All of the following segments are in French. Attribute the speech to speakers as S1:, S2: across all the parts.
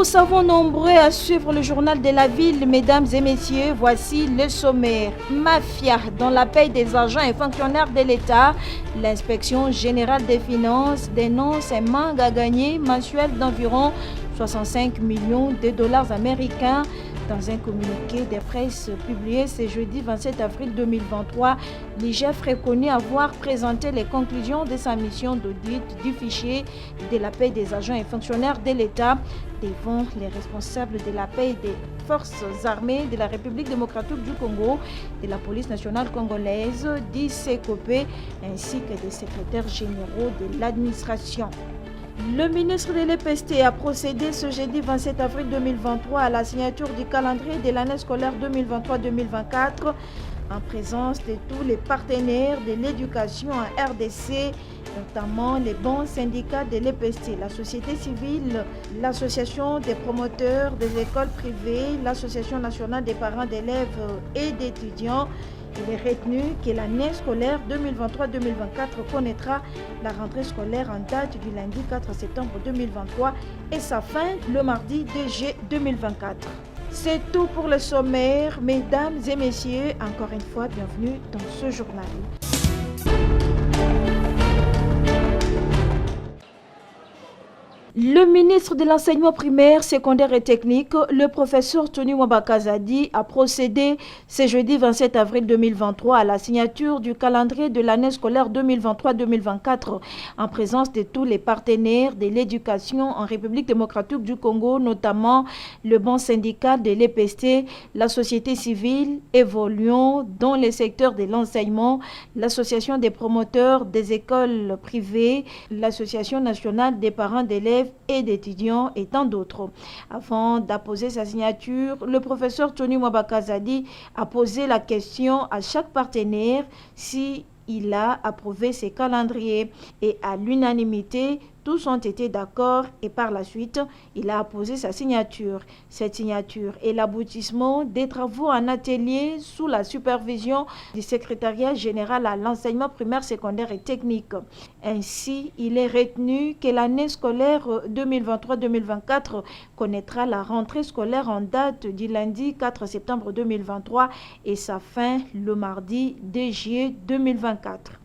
S1: vous savons nombreux à suivre le journal de la ville. Mesdames et messieurs, voici le sommaire. Mafia dans la paie des agents et fonctionnaires de l'État. L'inspection générale des finances dénonce un manque à gagner mensuel d'environ 65 millions de dollars américains. Dans un communiqué de presse publié ce jeudi 27 avril 2023, l'IGF reconnaît avoir présenté les conclusions de sa mission d'audit du fichier de la paie des agents et fonctionnaires de l'État devant les responsables de la paie des forces armées de la République démocratique du Congo, de la police nationale congolaise, d'ICCOP, ainsi que des secrétaires généraux de l'administration. Le ministre de l'EPST a procédé ce jeudi 27 avril 2023 à la signature du calendrier de l'année scolaire 2023-2024 en présence de tous les partenaires de l'éducation en RDC, notamment les bons syndicats de l'EPST, la société civile, l'association des promoteurs des écoles privées, l'association nationale des parents d'élèves et d'étudiants. Il est retenu que l'année scolaire 2023-2024 connaîtra la rentrée scolaire en date du lundi 4 septembre 2023 et sa fin le mardi 2 juillet 2024. C'est tout pour le sommaire. Mesdames et messieurs, encore une fois, bienvenue dans ce journal. Le ministre de l'enseignement primaire, secondaire et technique, le professeur Tony Mwabakazadi, a procédé ce jeudi 27 avril 2023 à la signature du calendrier de l'année scolaire 2023-2024 en présence de tous les partenaires de l'éducation en République démocratique du Congo, notamment le bon syndicat de l'EPST, la société civile évoluant dans les secteurs de l'enseignement, l'association des promoteurs des écoles privées, l'association nationale des parents d'élèves et d'étudiants et tant d'autres. Avant d'apposer sa signature, le professeur Tony Mwabakazadi a posé la question à chaque partenaire si il a approuvé ses calendriers et à l'unanimité, tous ont été d'accord et par la suite, il a apposé sa signature. Cette signature est l'aboutissement des travaux en atelier sous la supervision du secrétariat général à l'enseignement primaire, secondaire et technique. Ainsi, il est retenu que l'année scolaire 2023-2024 connaîtra la rentrée scolaire en date du lundi 4 septembre 2023 et sa fin le mardi 2 juillet 2024.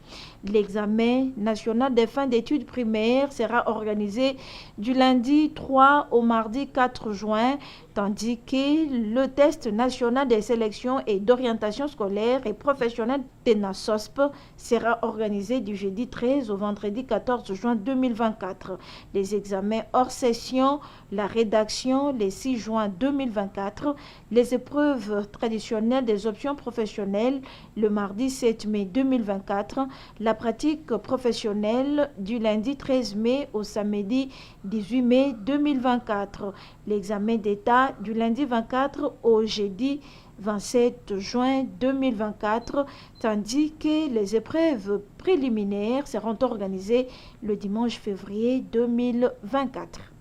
S1: L'examen national des fins d'études primaires sera organisé du lundi 3 au mardi 4 juin, tandis que le test national des sélections et d'orientation scolaire et professionnelle TENASOSP sera organisé du jeudi 13 au vendredi 14 juin 2024. Les examens hors session, la rédaction les 6 juin 2024, les épreuves traditionnelles des options professionnelles le mardi 7 mai 2024, la pratique professionnelle du lundi 13 mai au samedi 18 mai 2024, l'examen d'État du lundi 24 au jeudi 27 juin 2024, tandis que les épreuves préliminaires seront organisées le dimanche février 2024.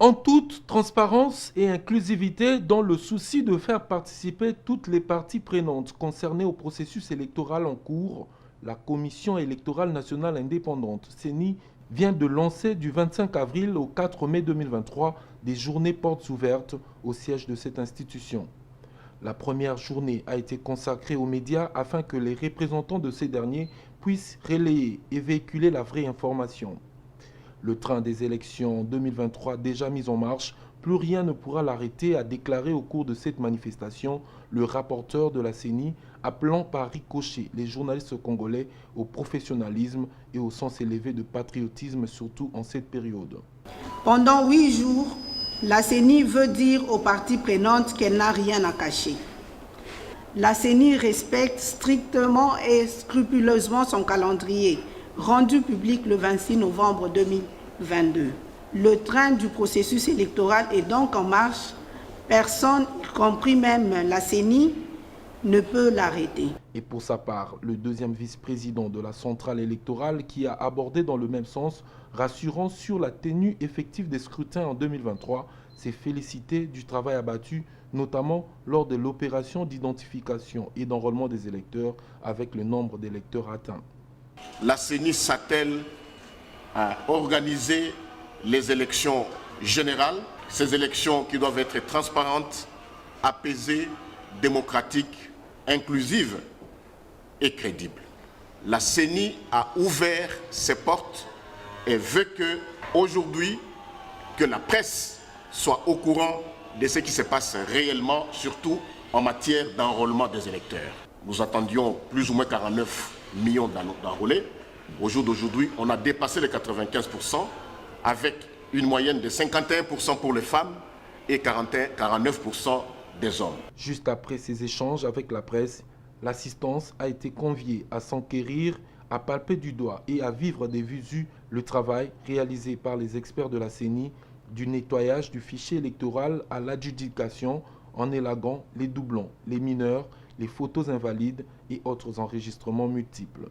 S2: En toute transparence et inclusivité, dans le souci de faire participer toutes les parties prenantes concernées au processus électoral en cours, la Commission électorale nationale indépendante, CENI, vient de lancer du 25 avril au 4 mai 2023 des journées portes ouvertes au siège de cette institution. La première journée a été consacrée aux médias afin que les représentants de ces derniers puissent relayer et véhiculer la vraie information. Le train des élections 2023 déjà mis en marche, plus rien ne pourra l'arrêter, a déclaré au cours de cette manifestation le rapporteur de la CENI, appelant par ricochet les journalistes congolais au professionnalisme et au sens élevé de patriotisme, surtout en cette période.
S3: Pendant 8 jours, la CENI veut dire aux parties prenantes qu'elle n'a rien à cacher. La CENI respecte strictement et scrupuleusement son calendrier, rendu public le 26 novembre 2022. Le train du processus électoral est donc en marche. Personne, y compris même la CENI, ne peut l'arrêter.
S2: Et pour sa part, le deuxième vice-président de la centrale électorale qui a abordé dans le même sens, rassurant sur la tenue effective des scrutins en 2023, s'est félicité du travail abattu, notamment lors de l'opération d'identification et d'enrôlement des électeurs avec le nombre d'électeurs atteint.
S4: La CENI s'attelle à organiser les élections générales, ces élections qui doivent être transparentes, apaisées, démocratiques, inclusives et crédibles. La CENI a ouvert ses portes et veut qu'aujourd'hui, que la presse soit au courant de ce qui se passe réellement, surtout en matière d'enrôlement des électeurs. Nous attendions plus ou moins 49 millions d'enrôlés. Au jour d'aujourd'hui, on a dépassé les 95% avec une moyenne de 51% pour les femmes et 49% des hommes.
S2: Juste après ces échanges avec la presse, l'assistance a été conviée à s'enquérir, à palper du doigt et à vivre des visu le travail réalisé par les experts de la CENI du nettoyage du fichier électoral à l'adjudication en élaguant les doublons, les mineurs, les photos invalides et autres enregistrements multiples.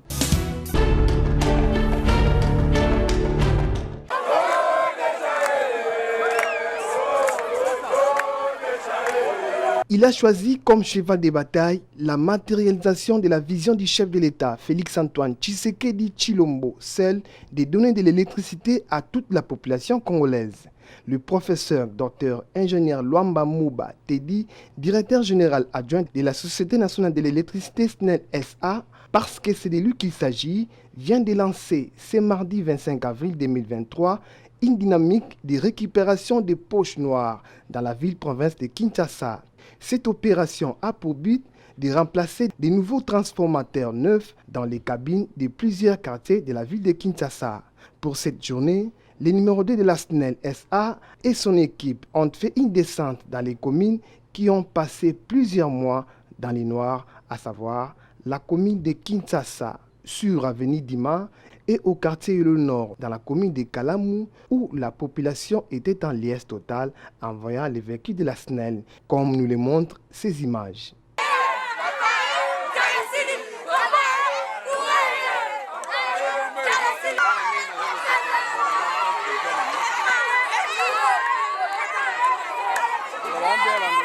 S5: Il a choisi comme cheval de bataille la matérialisation de la vision du chef de l'État, Félix-Antoine Tshisekedi Tshilombo, celle de donner de l'électricité à toute la population congolaise. Le professeur Dr ingénieur Luamba Mouba Tedi, directeur général adjoint de la Société nationale de l'électricité SNEL SA, parce que c'est de lui qu'il s'agit, vient de lancer ce mardi 25 avril 2023 une dynamique de récupération des poches noires dans la ville-province de Kinshasa. Cette opération a pour but de remplacer de nouveaux transformateurs neufs dans les cabines de plusieurs quartiers de la ville de Kinshasa. Pour cette journée, le numéro 2 de la SNEL SA et son équipe ont fait une descente dans les communes qui ont passé plusieurs mois dans les noirs, à savoir la commune de Kinshasa, sur avenue Dima, et au quartier le Nord, dans la commune de Kalamu, où la population était en liesse totale en voyant les véhicules de la SNEL, comme nous le montrent ces images.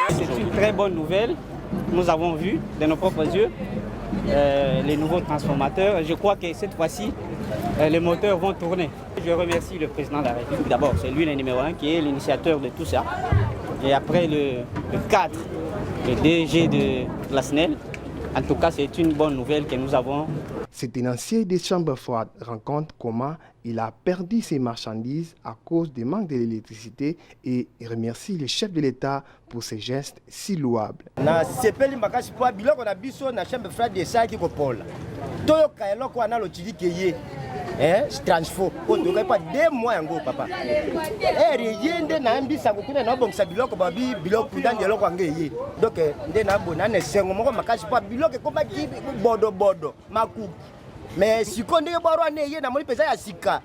S6: C'est une très bonne nouvelle. Nous avons vu de nos propres yeux les nouveaux transformateurs. Je crois que cette fois-ci, les moteurs vont tourner. Je remercie le président de la République. D'abord, c'est lui le numéro 1 qui est l'initiateur de tout ça. Et après le cadre, le DG de la SNEL. En tout cas, c'est une bonne nouvelle que nous avons.
S5: Ce tenancier des chambres froides raconte comment il a perdu ses marchandises à cause du manque de l'électricité et remercie le chef de l'État pour ses gestes si louables.
S7: Transfo o doka pa 2 mois yango papa yende na mbisa kokuna na bongisa biloko ba biloko ndandelo kwa ngeye donc nde na bona na sengo moko makasi pa biloko ko ba bodo maku mais sikonde boro ne ye na moni pesa ya sika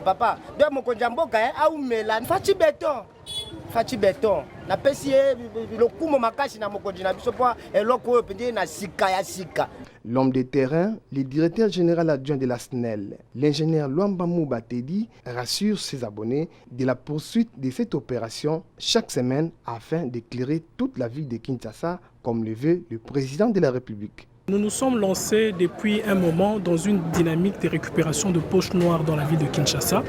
S7: papa de mokonja mboka au mela fachi beton na pesi lokumo makasi na mokonji na biso po eloko oyo pende na sika ya sika.
S5: L'homme de terrain, le directeur général adjoint de la SNEL, l'ingénieur Luamba Mouba Tedi, rassure ses abonnés de la poursuite de cette opération chaque semaine afin d'éclairer toute la ville de Kinshasa comme le veut le président de la République.
S8: Nous nous sommes lancés depuis un moment dans une dynamique de récupération de poches noires dans la ville de Kinshasa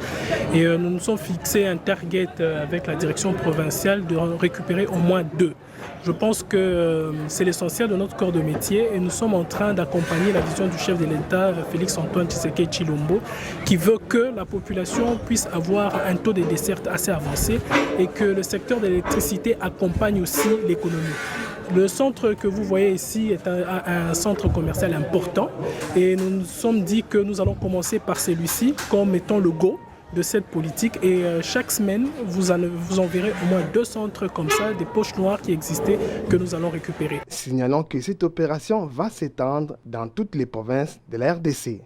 S8: et nous nous sommes fixés un target avec la direction provinciale de récupérer au moins 2. Je pense que c'est l'essentiel de notre corps de métier et nous sommes en train d'accompagner la vision du chef de l'État, Félix-Antoine Tshisekedi Tshilombo, qui veut que la population puisse avoir un taux de desserte assez avancé et que le secteur de l'électricité accompagne aussi l'économie. Le centre que vous voyez ici est un centre commercial important et nous nous sommes dit que nous allons commencer par celui-ci comme étant le go de cette politique et chaque semaine vous en verrez au moins 2 centres comme ça, des poches noires qui existaient que nous allons récupérer.
S5: Signalons que cette opération va s'étendre dans toutes les provinces de la RDC.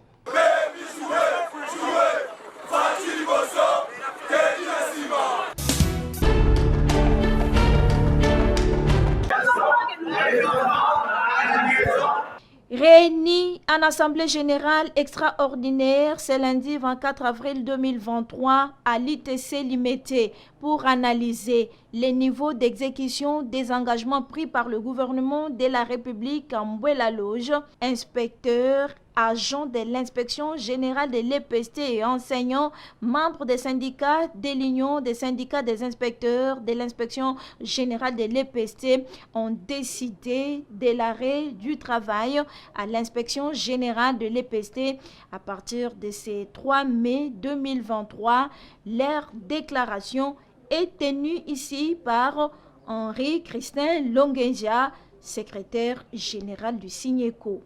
S1: Réunis en Assemblée générale extraordinaire ce lundi 24 avril 2023 à l'ITC Limité pour analyser les niveaux d'exécution des engagements pris par le gouvernement de la République en Mbouela-Loge, inspecteurs, agents de l'inspection générale de l'EPST et enseignants, membres des syndicats de l'Union des syndicats des inspecteurs de l'inspection générale de l'EPST ont décidé de l'arrêt du travail à l'inspection générale de l'EPST à partir de ce 3 mai 2023. Leur déclaration est tenue ici par Henri Christin Longenja, secrétaire général du SINECO.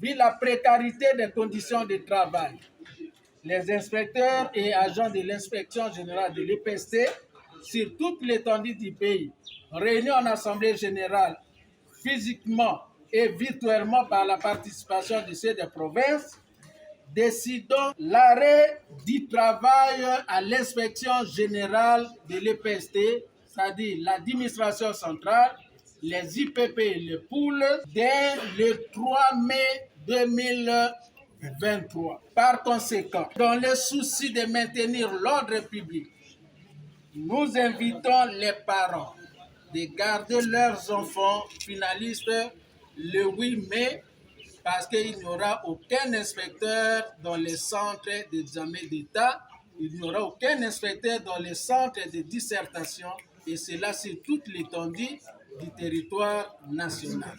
S9: Vu la précarité des conditions de travail, les inspecteurs et agents de l'inspection générale de l'EPST sur toute l'étendue du pays, réunis en assemblée générale physiquement et virtuellement par la participation de ceux des provinces, décidons l'arrêt du travail à l'inspection générale de l'EPST, c'est-à-dire l'administration centrale, les IPP et les poules, dès le 3 mai 2023. Par conséquent, dans le souci de maintenir l'ordre public, nous invitons les parents de garder leurs enfants finalistes le 8 mai parce qu'il n'y aura aucun inspecteur dans les centres d'examen d'État, il n'y aura aucun inspecteur dans les centres de dissertation et cela sur toute l'étendue du territoire national.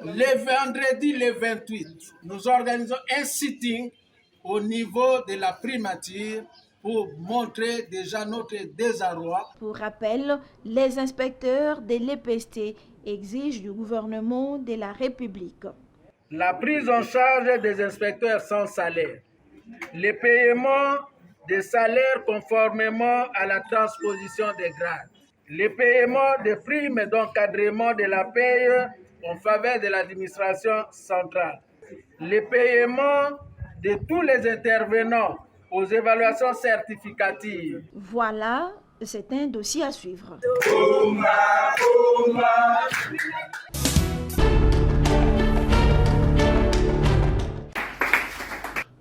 S9: Le vendredi, le 28, nous organisons un sitting au niveau de la primature pour montrer déjà notre désarroi.
S1: Pour rappel, les inspecteurs de l'EPST exigent du gouvernement de la République
S9: la prise en charge des inspecteurs sans salaire, le paiement des salaires conformément à la transposition des grades, le paiement des primes d'encadrement de la paye en faveur de l'administration centrale, le paiement de tous les intervenants aux évaluations certificatives.
S1: Voilà, c'est un dossier à suivre.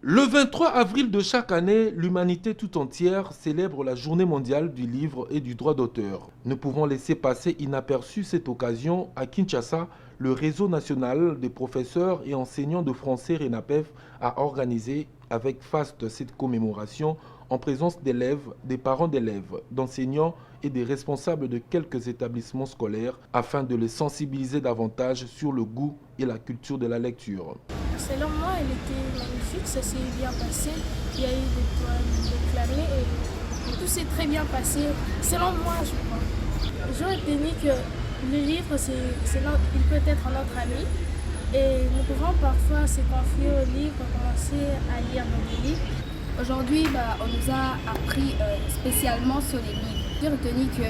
S2: Le 23 avril de chaque année, l'humanité tout entière célèbre la Journée mondiale du livre et du droit d'auteur. Ne pouvons laisser passer inaperçue cette occasion, à Kinshasa, le réseau national des professeurs et enseignants de français RENAPEF a organisé avec faste cette commémoration en présence d'élèves, des parents d'élèves, d'enseignants et des responsables de quelques établissements scolaires afin de les sensibiliser davantage sur le goût et la culture de la lecture.
S10: Selon moi, elle était magnifique, ça s'est bien passé. Il y a eu des poèmes déclamés et tout s'est très bien passé. Selon moi, je crois. J'aurais retenu que le livre, il peut être notre ami et nous pouvons parfois se confier au livre, commencer à lire nos livres.
S11: Aujourd'hui, on nous a appris spécialement sur les livres. J'ai retenu que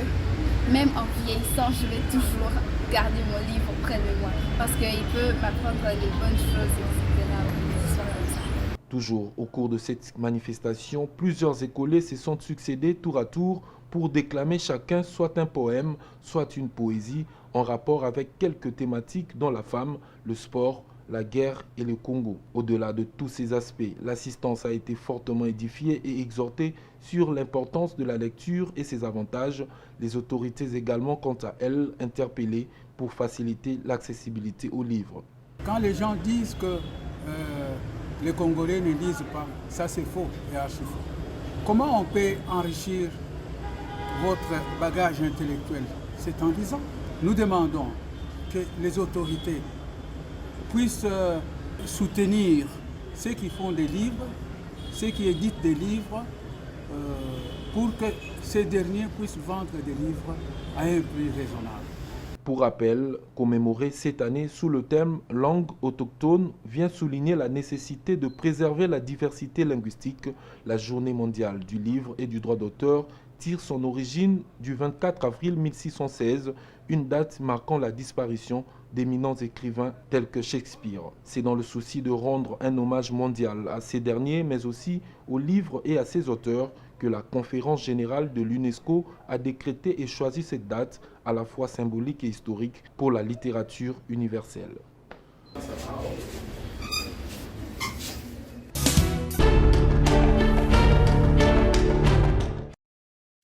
S11: même en vieillissant, je vais toujours garder mon livre près de moi parce qu'il peut m'apprendre des bonnes choses, etc.
S2: Toujours au cours de cette manifestation, plusieurs écoliers se sont succédés tour à tour pour déclamer chacun soit un poème, soit une poésie en rapport avec quelques thématiques dont la femme, le sport, la guerre et le Congo. Au-delà de tous ces aspects, l'assistance a été fortement édifiée et exhortée sur l'importance de la lecture et ses avantages. Les autorités également, quant à elles, interpellées pour faciliter l'accessibilité aux livres.
S12: Quand les gens disent que les Congolais ne lisent pas, ça c'est faux et archi faux. Comment on peut enrichir votre bagage intellectuel? C'est en lisant. Nous demandons que les autorités puissent soutenir ceux qui font des livres, ceux qui éditent des livres, pour que ces derniers puissent vendre des livres à un prix raisonnable.
S2: Pour rappel, commémorer cette année sous le thème « Langue autochtone » vient souligner la nécessité de préserver la diversité linguistique. La Journée mondiale du livre et du droit d'auteur tire son origine du 24 avril 1616, une date marquant la disparition d'éminents écrivains tels que Shakespeare. C'est dans le souci de rendre un hommage mondial à ces derniers, mais aussi aux livres et à ses auteurs, que la conférence générale de l'UNESCO a décrété et choisi cette date à la fois symbolique et historique pour la littérature universelle.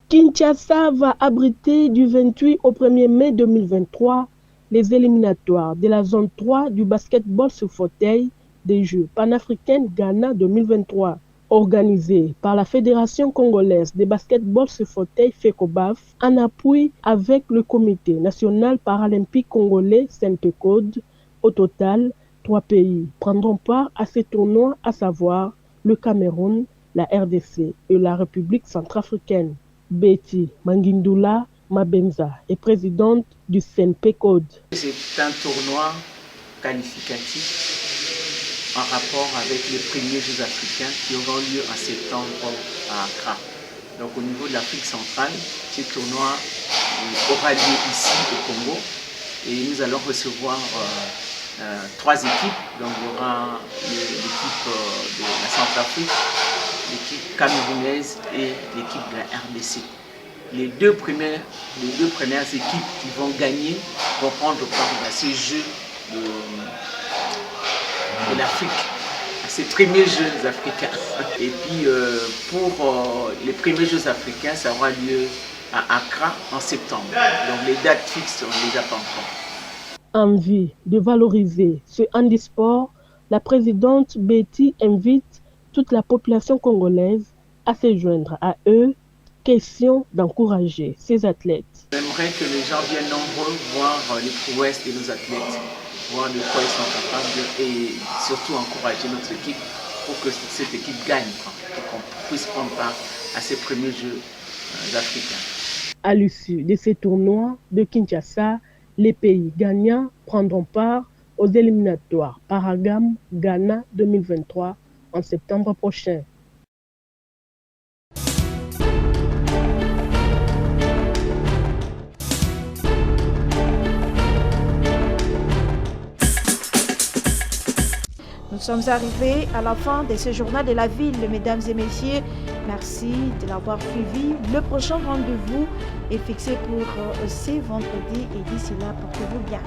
S13: Kinshasa va abriter du 28 au 1er mai 2023 les éliminatoires de la zone 3 du basketball sur fauteuil des Jeux panafricains Ghana 2023. Organisé par la Fédération congolaise de basketball sur fauteuil FECOBAF en appui avec le Comité national paralympique congolais CNPCOD. Au total, 3 pays prendront part à ces tournois, à savoir le Cameroun, la RDC et la République centrafricaine. Betty Manguindula Mabenza est présidente du CNPCOD.
S14: C'est un tournoi qualificatif en rapport avec les premiers Jeux africains qui auront lieu en septembre à Accra. Donc au niveau de l'Afrique centrale, ce tournoi aura lieu ici au Congo et nous allons recevoir 3 équipes. Donc il y aura l'équipe de la Centrafrique, l'équipe camerounaise et l'équipe de la RDC. Les deux premières équipes qui vont gagner vont prendre part à ces Jeux de l'Afrique, à ces premiers Jeux africains. Et puis pour les premiers Jeux africains, ça aura lieu à Accra en septembre. Donc les dates fixes, on ne les a pas encore.
S13: Envie de valoriser ce handisport, la présidente Betty invite toute la population congolaise à se joindre à eux. Question d'encourager ces athlètes.
S14: J'aimerais que les gens viennent nombreux voir les prouesses de nos athlètes, voir de quoi ils sont capables et surtout encourager notre équipe pour que cette équipe gagne, pour qu'on puisse prendre part à ces premiers Jeux africains.
S13: À l'issue de ces tournois de Kinshasa, les pays gagnants prendront part aux éliminatoires Paragam Ghana 2023 en septembre prochain.
S1: Nous sommes arrivés à la fin de ce journal de la ville, mesdames et messieurs. Merci de l'avoir suivi. Le prochain rendez-vous est fixé pour ce vendredi et d'ici là, portez-vous bien.